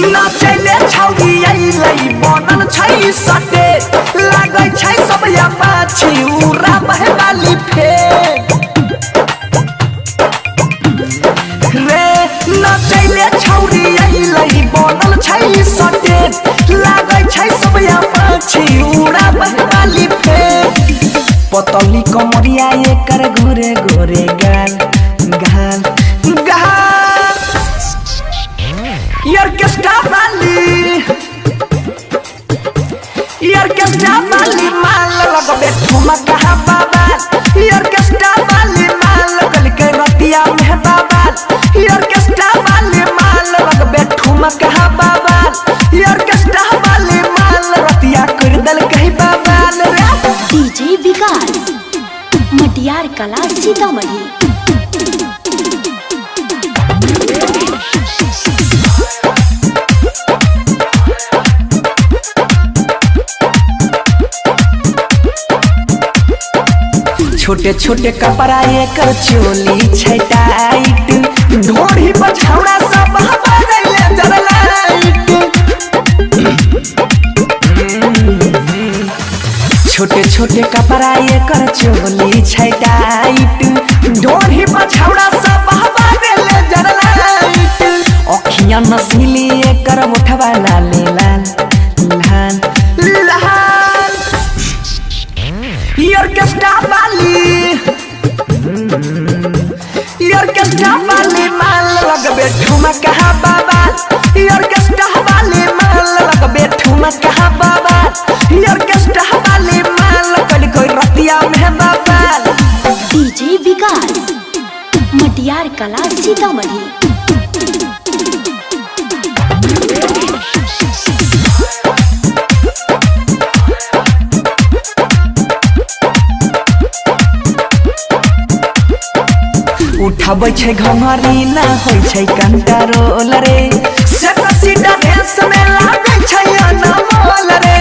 नाचैले छौरी अइलै बनल छै सटे लागै छै सब या पाछी उरा बहवाली फे रे नाचैले छौरी अइलै बनल छै सटे लागै छै सब या पाछी उरा बहवाली फे पतली कमरिया एकर गोरे गोरे गाल गाल गाल ऑर्केस्ट्रा वाली माल लगबे ठुमका बाबा ऑर्केस्ट्रा वाली माल कल के रतिया में बाबा ऑर्केस्ट्रा वाली माल लगबे ठुमका बाबा ऑर्केस्ट्रा वाली माल रतिया कर दल कहीं बाबा डीजे विकास मटियार कला सीतामढ़ी। छोटे छोटे कपड़ा एकर चोली छै टाइट ढोढ़ी बछौड़ा सब बदले जरलाइट छोटे छोटे कपड़ा एकर चोली छै टाइट ढोढ़ी बछौड़ा सब बदले जरलाइट अखियां नसीली एकर मुठवा लाल लाल लाल लाल ऑर्केस्ट्रा वाली माल लगबे ठुमका बाबा ऑर्केस्ट्रा वाली माल लगबे ठुमका बाबा ऑर्केस्ट्रा वाली माल कल कोई रतिया में बाबा डीजे विकास मटियार कला सीतामढ़ी। उठाबै छै घंघरी ना होइ छै कंट्रोल रे सेट सीधा भेस में लागै छै अनमोल रे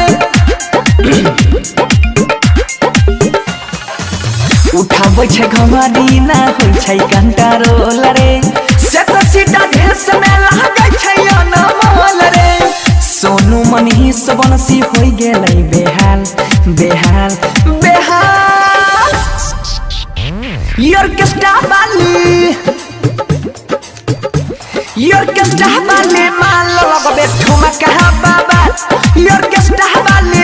उठाबै छै घंघरी ना होइ छै कंट्रोल रे सेट सीधा भेस में लागै छै अनमोल रे सोनू मनीष बंसी होइ गेलै बेहाल बेहाल बेहाल ऑर्केस्ट्रा वाली माल लगबे ठुमका बाबा ऑर्केस्ट्रा वाली